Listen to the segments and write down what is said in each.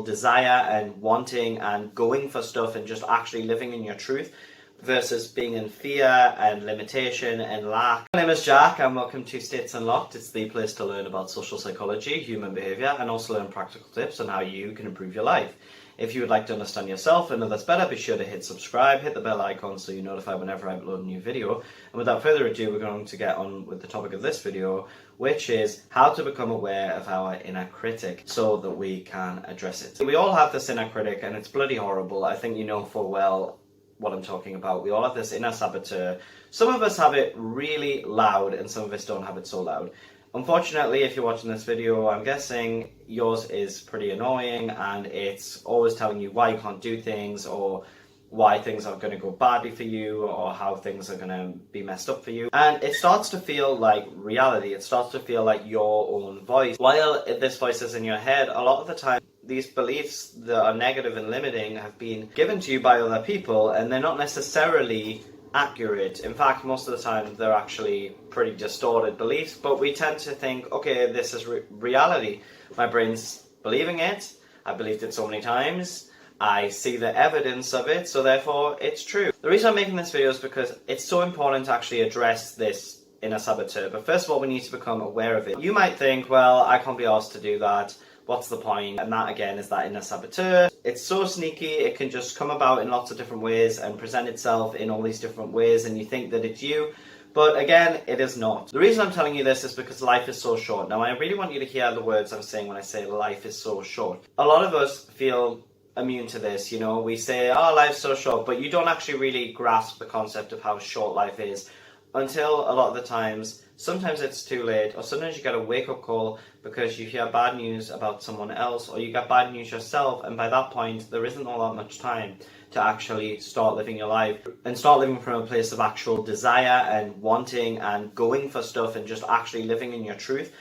desire and wanting and going for stuff and just actually living in your truth versus being in fear and limitation and lack. My name is Jack and welcome to States Unlocked. It's the place to learn about social psychology, human behavior, and also learn practical tips on how you can improve your life. If you would like to understand yourself and others better, be sure to hit subscribe, hit the bell icon so you're notified whenever I upload a new video. And without further ado, we're going to get on with the topic of this video, which is how to become aware of our inner critic so that we can address it. We all have this inner critic and it's bloody horrible. I think you know full well what I'm talking about. We all have this inner saboteur. Some of us have it really loud and some of us don't have it so loud. Unfortunately, if you're watching this video, I'm guessing yours is pretty annoying and it's always telling you why you can't do things or why things are going to go badly for you or how things are going to be messed up for you. And it starts to feel like reality. It starts to feel like your own voice. While this voice is in your head, a lot of the time, these beliefs that are negative and limiting have been given to you by other people and they're not necessarily accurate. In fact, most of the time they're actually pretty distorted beliefs, but we tend to think, okay, this is reality. My brain's believing it. I believed it so many times. I see the evidence of it, so therefore it's true. The reason I'm making this video is because it's so important to actually address this inner saboteur. But first of all, we need to become aware of it. You might think, well, I can't be asked to do that. What's the point? And that again is that inner saboteur. It's so sneaky, it can just come about in lots of different ways and present itself in all these different ways and you think that it's you. But again, it is not. The reason I'm telling you this is because life is so short. Now, I really want you to hear the words I'm saying when I say life is so short. A lot of us feel immune to this, you know. We say, oh, life's so short, but you don't actually really grasp the concept of how short life is until a lot of the times, sometimes it's too late, or sometimes you get a wake-up call because you hear bad news about someone else, or you get bad news yourself, and by that point, there isn't all that much time to actually start living your life, and start living from a place of actual desire and wanting and going for stuff and just actually living in your truth,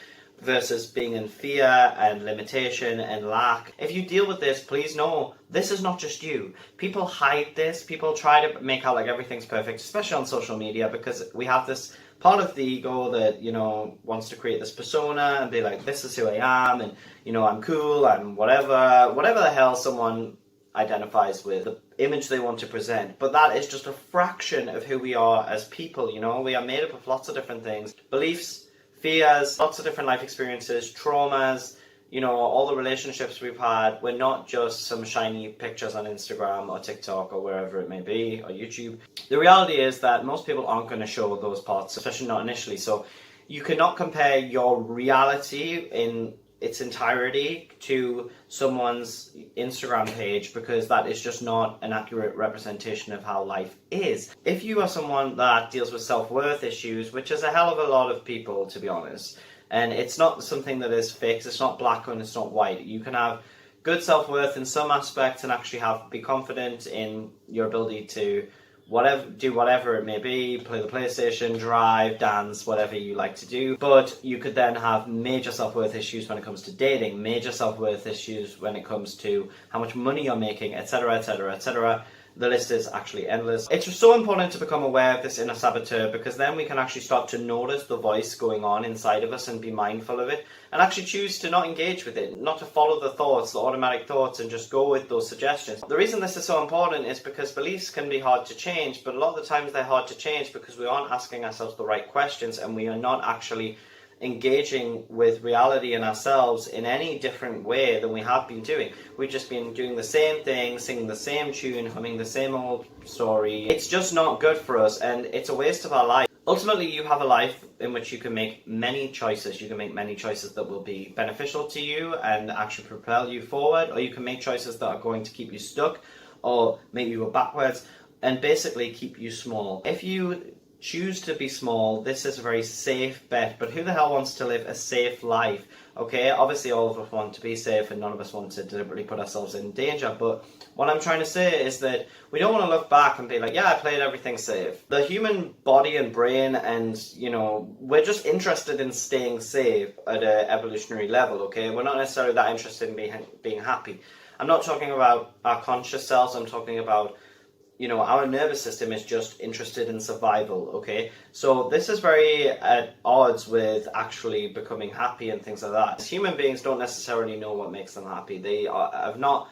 versus being in fear and limitation and lack. If you deal with this, please know this is not just you. People hide this. People try to make out like everything's perfect, especially on social media, because we have this part of the ego that, you know, wants to create this persona and be like, this is who I am, and, you know, I'm cool, I'm whatever the hell someone identifies with, the image they want to present. But that is just a fraction of who we are as people, you know. We are made up of lots of different things, beliefs, fears, lots of different life experiences, traumas, you know, all the relationships we've had. We're not just some shiny pictures on Instagram or TikTok or wherever it may be, or YouTube. The reality is that most people aren't going to show those parts, especially not initially. So you cannot compare your reality in its entirety to someone's Instagram page, because that is just not an accurate representation of how life is. If you are someone that deals with self-worth issues, which is a hell of a lot of people, to be honest, and it's not something that is fixed, it's not black and it's not white. You can have good self-worth in some aspects and actually be confident in your ability to do whatever it may be, play the PlayStation, drive, dance, whatever you like to do. But you could then have major self-worth issues when it comes to dating, major self-worth issues when it comes to how much money you're making, etc., etc., etc. The list is actually endless. It's so important to become aware of this inner saboteur, because then we can actually start to notice the voice going on inside of us and be mindful of it and actually choose to not engage with it, not to follow the thoughts, the automatic thoughts, and just go with those suggestions. The reason this is so important is because beliefs can be hard to change, but a lot of the times they're hard to change because we aren't asking ourselves the right questions and we are not actually engaging with reality and ourselves in any different way than we have been doing. We've just been doing the same thing, singing the same tune, humming the same old story. It's just not good for us and it's a waste of our life. Ultimately, you have a life in which you can make many choices. You can make many choices that will be beneficial to you and actually propel you forward, or you can make choices that are going to keep you stuck or make you go backwards and basically keep you small. If you choose to be small, this is a very safe bet, but who the hell wants to live a safe life? Okay, obviously all of us want to be safe and none of us want to deliberately put ourselves in danger, but what I'm trying to say is that we don't want to look back and be like, yeah, I played everything safe. The human body and brain and, you know, we're just interested in staying safe at an evolutionary level, okay? We're not necessarily that interested in being happy. I'm not talking about our conscious selves, I'm talking about our nervous system is just interested in survival, okay? So this is very at odds with actually becoming happy and things like that. Human beings don't necessarily know what makes them happy. They have not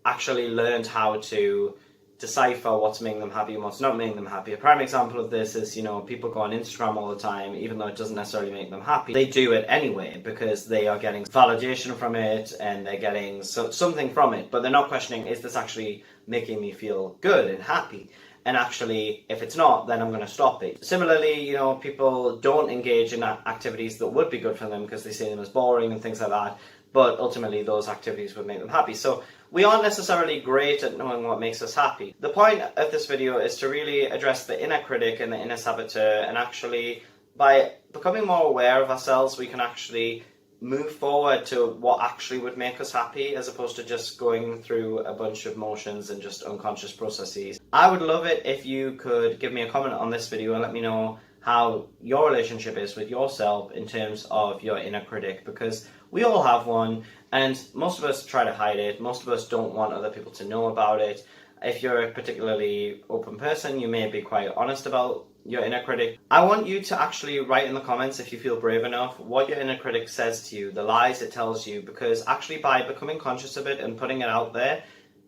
actually learned how to decipher what's making them happy and what's not making them happy. A prime example of this is, people go on Instagram all the time, even though it doesn't necessarily make them happy. They do it anyway because they are getting validation from it and they're getting something from it, but they're not questioning, is this actually making me feel good and happy? And actually, if it's not, then I'm going to stop it. Similarly, people don't engage in activities that would be good for them because they see them as boring and things like that, but ultimately those activities would make them happy. So we aren't necessarily great at knowing what makes us happy. The point of this video is to really address the inner critic and the inner saboteur, and actually by becoming more aware of ourselves, we can actually move forward to what actually would make us happy, as opposed to just going through a bunch of motions and just unconscious processes. I would love it if you could give me a comment on this video and let me know how your relationship is with yourself in terms of your inner critic, because we all have one and most of us try to hide it. Most of us don't want other people to know about it. If you're a particularly open person, you may be quite honest about your inner critic. I want you to actually write in the comments, if you feel brave enough, what your inner critic says to you, the lies it tells you, because actually by becoming conscious of it and putting it out there,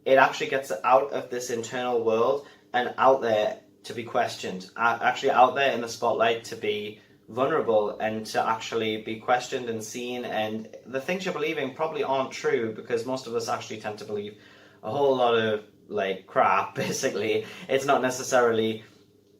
it actually gets it out of this internal world and out there to be questioned, actually out there in the spotlight to be vulnerable and to actually be questioned and seen. And the things you're believing probably aren't true, because most of us actually tend to believe a whole lot of crap, basically. It's not necessarily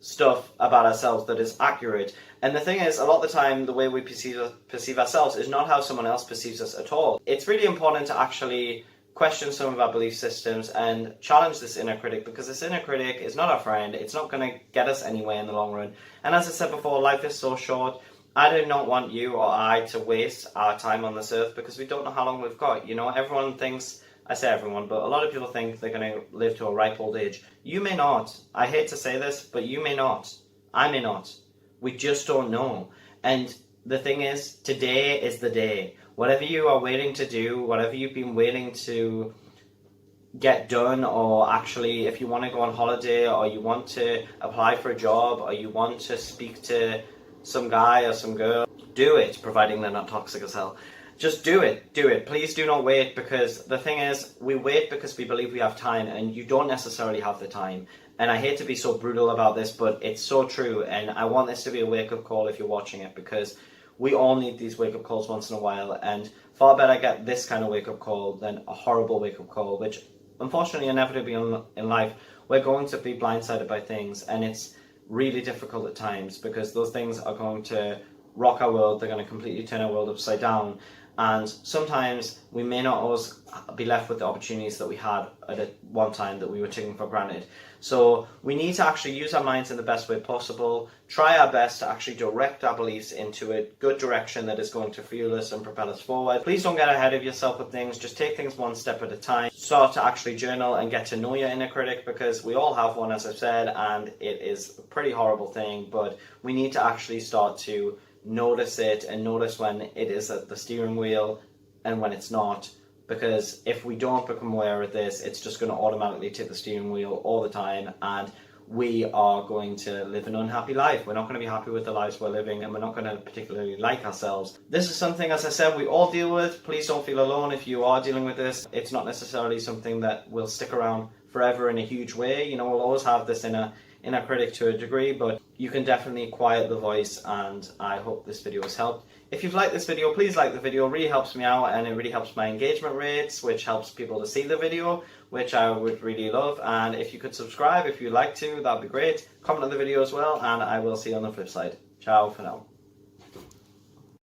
stuff about ourselves that is accurate. And the thing is, a lot of the time, the way we perceive ourselves is not how someone else perceives us at all. It's really important to actually question some of our belief systems and challenge this inner critic, because this inner critic is not our friend. It's not going to get us anywhere in the long run. And as I said before, life is so short. I do not want you or I to waste our time on this earth, because we don't know how long we've got. Everyone thinks, I say everyone, but a lot of people think they're going to live to a ripe old age. You may not. I hate to say this, but you may not. I may not. We just don't know. And the thing is, today is the day. Whatever you are waiting to do, whatever you've been waiting to get done, or actually if you want to go on holiday, or you want to apply for a job, or you want to speak to some guy or some girl, do it, providing they're not toxic as hell. Just do it. Do it. Please do not wait, because the thing is, we wait because we believe we have time, and you don't necessarily have the time. And I hate to be so brutal about this, but it's so true, and I want this to be a wake-up call if you're watching it, because we all need these wake-up calls once in a while, and far better get this kind of wake-up call than a horrible wake-up call, which unfortunately inevitably in life, we're going to be blindsided by things, and it's really difficult at times, because those things are going to rock our world. They're going to completely turn our world upside down. And sometimes we may not always be left with the opportunities that we had at one time that we were taking for granted. So we need to actually use our minds in the best way possible, try our best to actually direct our beliefs into a good direction that is going to fuel us and propel us forward. Please don't get ahead of yourself with things. Just take things one step at a time. Start to actually journal and get to know your inner critic, because we all have one, as I've said, and it is a pretty horrible thing, but we need to actually start to notice it and notice when it is at the steering wheel and when it's not, because if we don't become aware of this, it's just going to automatically take the steering wheel all the time, and we are going to live an unhappy life. We're not going to be happy with the lives we're living, and we're not going to particularly like ourselves. This is something, as I said, we all deal with. Please don't feel alone if you are dealing with this. It's not necessarily something that will stick around forever in a huge way. We'll always have this inner critic to a degree, but you can definitely quiet the voice, and I hope this video has helped. If you've liked this video, please like the video. It really helps me out, and it really helps my engagement rates, which helps people to see the video, which I would really love. And if you could subscribe if you'd like to, that'd be great. Comment on the video as well, and I will see you on the flip side. Ciao for now.